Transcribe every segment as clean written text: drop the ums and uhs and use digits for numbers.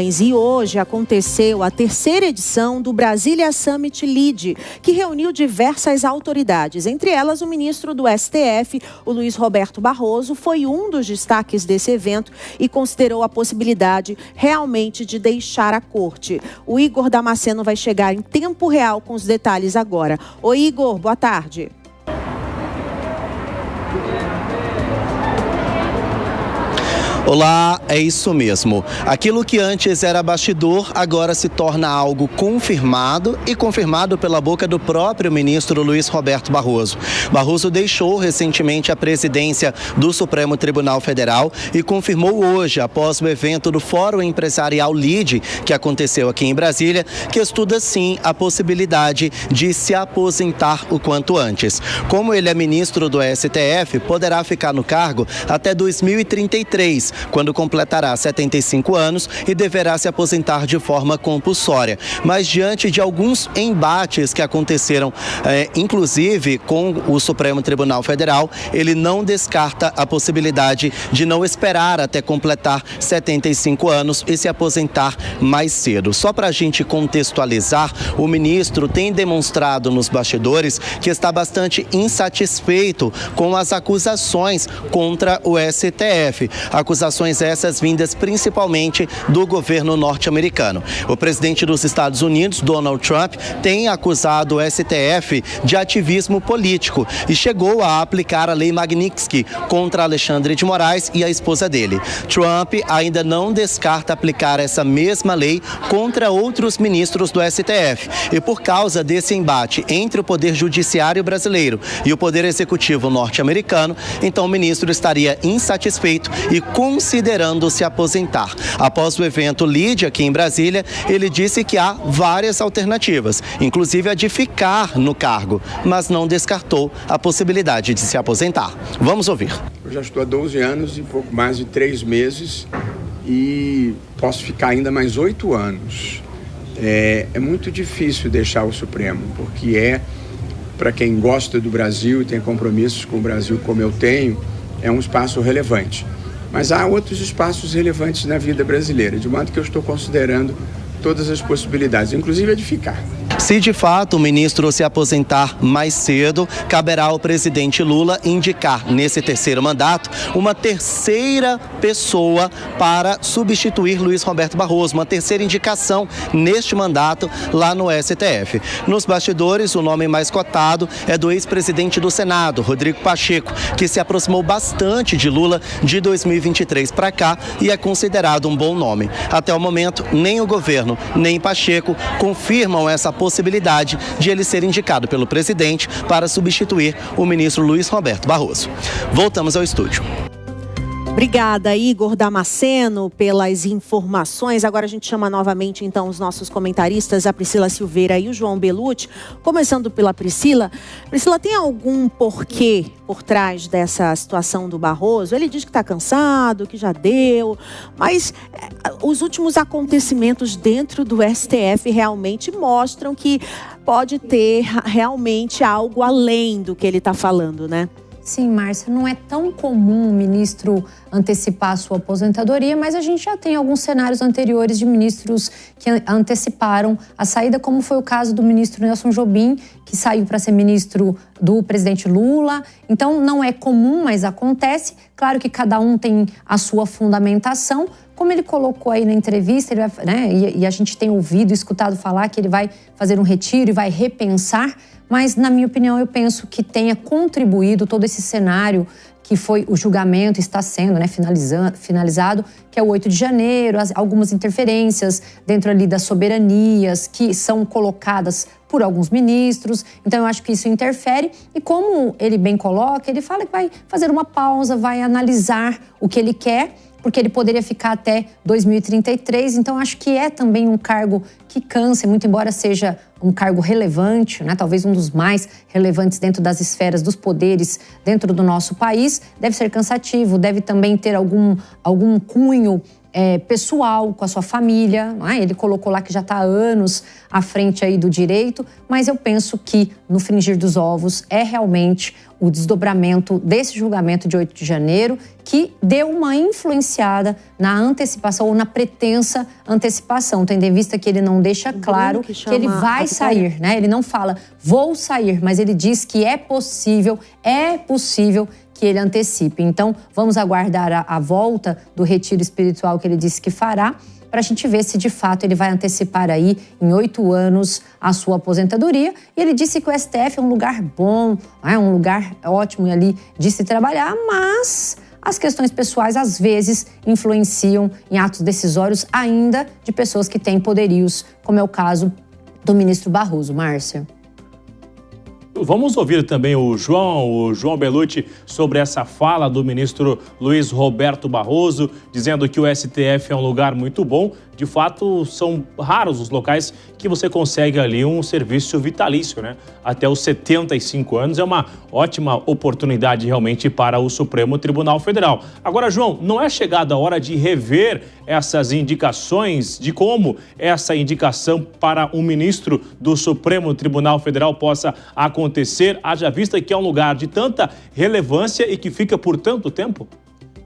E hoje aconteceu a terceira edição do Brasília Summit Lead, que reuniu diversas autoridades. Entre elas, o ministro do STF, o Luiz Roberto Barroso, foi um dos destaques desse evento e considerou a possibilidade realmente de deixar a corte. O Igor Damasceno vai chegar em tempo real com os detalhes agora. Oi, Igor, boa tarde. Olá, é isso mesmo. Aquilo que antes era bastidor, agora se torna algo confirmado e confirmado pela boca do próprio ministro Luiz Roberto Barroso. Barroso deixou recentemente a presidência do Supremo Tribunal Federal e confirmou hoje, após o evento do Fórum Empresarial LEAD, que aconteceu aqui em Brasília, que estuda sim a possibilidade de se aposentar o quanto antes. Como ele é ministro do STF, poderá ficar no cargo até 2033, quando completará 75 anos e deverá se aposentar de forma compulsória. Mas diante de alguns embates que aconteceram, inclusive com o Supremo Tribunal Federal, ele não descarta a possibilidade de não esperar até completar 75 anos e se aposentar mais cedo. Só para a gente contextualizar, o ministro tem demonstrado nos bastidores que está bastante insatisfeito com as acusações contra o STF. Acusações essas vindas principalmente do governo norte-americano. O presidente dos Estados Unidos, Donald Trump, tem acusado o STF de ativismo político e chegou a aplicar a lei Magnitsky contra Alexandre de Moraes e a esposa dele. Trump ainda não descarta aplicar essa mesma lei contra outros ministros do STF. E por causa desse embate entre o Poder Judiciário brasileiro e o Poder Executivo norte-americano, então o ministro estaria insatisfeito e considerando se aposentar. Após o evento LEAD aqui em Brasília, ele disse que há várias alternativas, inclusive a de ficar no cargo, mas não descartou a possibilidade de se aposentar. Vamos ouvir. Eu já estou há 12 anos e pouco mais de 3 meses e posso ficar ainda mais 8 anos. É muito difícil deixar o Supremo, porque para quem gosta do Brasil e tem compromissos com o Brasil como eu tenho, é um espaço relevante. Mas há outros espaços relevantes na vida brasileira, de modo que eu estou considerando todas as possibilidades, inclusive a de ficar. Se de fato o ministro se aposentar mais cedo, caberá ao presidente Lula indicar nesse terceiro mandato uma terceira pessoa para substituir Luiz Roberto Barroso, uma terceira indicação neste mandato lá no STF. Nos bastidores, o nome mais cotado é do ex-presidente do Senado, Rodrigo Pacheco, que se aproximou bastante de Lula de 2023 para cá e é considerado um bom nome. Até o momento, nem o governo, nem Pacheco confirmam essa possibilidade de ele ser indicado pelo presidente para substituir o ministro Luiz Roberto Barroso. Voltamos ao estúdio. Obrigada, Igor Damasceno, pelas informações. Agora a gente chama novamente, então, os nossos comentaristas, a Priscila Silveira e o João Belucci. Começando pela Priscila. Priscila, tem algum porquê por trás dessa situação do Barroso? Ele diz que está cansado, que já deu, mas os últimos acontecimentos dentro do STF realmente mostram que pode ter realmente algo além do que ele está falando, né? Sim, Márcia, não é tão comum o ministro antecipar a sua aposentadoria, mas a gente já tem alguns cenários anteriores de ministros que anteciparam a saída, como foi o caso do ministro Nelson Jobim, que saiu para ser ministro do presidente Lula. Então, não é comum, mas acontece. Claro que cada um tem a sua fundamentação. Como ele colocou aí na entrevista, ele vai, né, e a gente tem ouvido e escutado falar que ele vai fazer um retiro e vai repensar, mas, na minha opinião, eu penso que tenha contribuído todo esse cenário que foi o julgamento, está sendo, né, finalizado, que é o 8 de janeiro, algumas interferências dentro ali das soberanias que são colocadas por alguns ministros. Então, eu acho que isso interfere. E como ele bem coloca, ele fala que vai fazer uma pausa, vai analisar o que ele quer, porque ele poderia ficar até 2033. Então, acho que é também um cargo que cansa, muito embora seja um cargo relevante, né? Talvez um dos mais relevantes dentro das esferas dos poderes dentro do nosso país. Deve ser cansativo, deve também ter algum cunho pessoal, com a sua família, não é? Ele colocou lá que já está há anos à frente aí do direito, mas eu penso que no frigir dos ovos é realmente o desdobramento desse julgamento de 8 de janeiro que deu uma influenciada na antecipação ou na pretensa antecipação, tendo em vista que ele não deixa claro que ele vai sair, né? Ele não fala, vou sair, mas ele diz que é possível que ele antecipe. Então, vamos aguardar a volta do retiro espiritual que ele disse que fará, para a gente ver se de fato ele vai antecipar aí em 8 anos a sua aposentadoria. E ele disse que o STF é um lugar bom, um lugar ótimo ali de se trabalhar, mas as questões pessoais às vezes influenciam em atos decisórios ainda de pessoas que têm poderios, como é o caso do ministro Barroso. Márcia. Vamos ouvir também o João Belutti sobre essa fala do ministro Luiz Roberto Barroso, dizendo que o STF é um lugar muito bom. De fato, são raros os locais que você consegue ali um serviço vitalício, né? Até os 75 anos é uma ótima oportunidade realmente para o Supremo Tribunal Federal. Agora, João, não é chegada a hora de rever essas indicações, de como essa indicação para um ministro do Supremo Tribunal Federal possa acontecer, haja vista que é um lugar de tanta relevância e que fica por tanto tempo?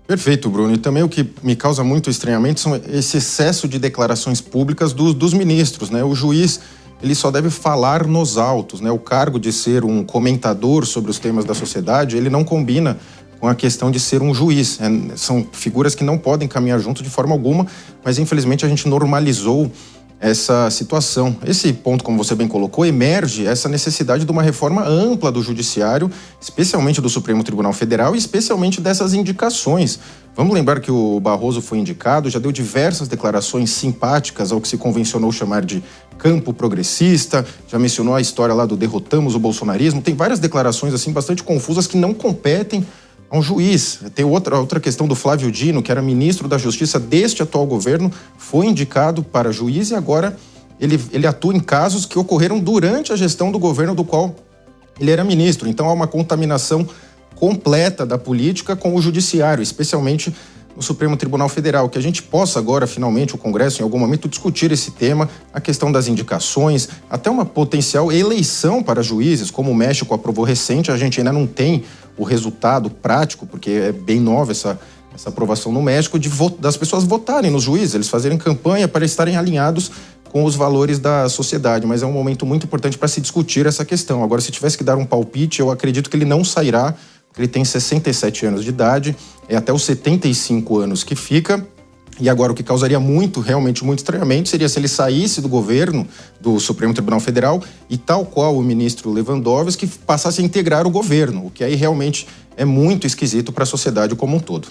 Perfeito, Bruno. E também o que me causa muito estranhamento são esse excesso de declarações públicas dos ministros, né? O juiz, ele só deve falar nos autos, né? O cargo de ser um comentador sobre os temas da sociedade, ele não combina com a questão de ser um juiz. São figuras que não podem caminhar junto de forma alguma, mas infelizmente a gente normalizou essa situação. Esse ponto, como você bem colocou, emerge essa necessidade de uma reforma ampla do judiciário, especialmente do Supremo Tribunal Federal e especialmente dessas indicações. Vamos lembrar que o Barroso foi indicado, já deu diversas declarações simpáticas ao que se convencionou chamar de campo progressista, já mencionou a história lá do derrotamos o bolsonarismo, tem várias declarações assim bastante confusas que não competem a um juiz. Tem outra questão do Flávio Dino, que era ministro da Justiça deste atual governo, foi indicado para juiz e agora ele atua em casos que ocorreram durante a gestão do governo do qual ele era ministro. Então há uma contaminação completa da política com o judiciário, especialmente no Supremo Tribunal Federal. Que a gente possa agora, finalmente, o Congresso, em algum momento, discutir esse tema, a questão das indicações, até uma potencial eleição para juízes, como o México aprovou recente. A gente ainda não tem o resultado prático, porque é bem nova essa aprovação no México, das pessoas votarem nos juízes, eles fazerem campanha para estarem alinhados com os valores da sociedade. Mas é um momento muito importante para se discutir essa questão. Agora, se tivesse que dar um palpite, eu acredito que ele não sairá, porque ele tem 67 anos de idade, é até os 75 anos que fica. E agora o que causaria realmente muito estranhamento, seria se ele saísse do governo, do Supremo Tribunal Federal, e tal qual o ministro Lewandowski, passasse a integrar o governo, o que aí realmente é muito esquisito para a sociedade como um todo.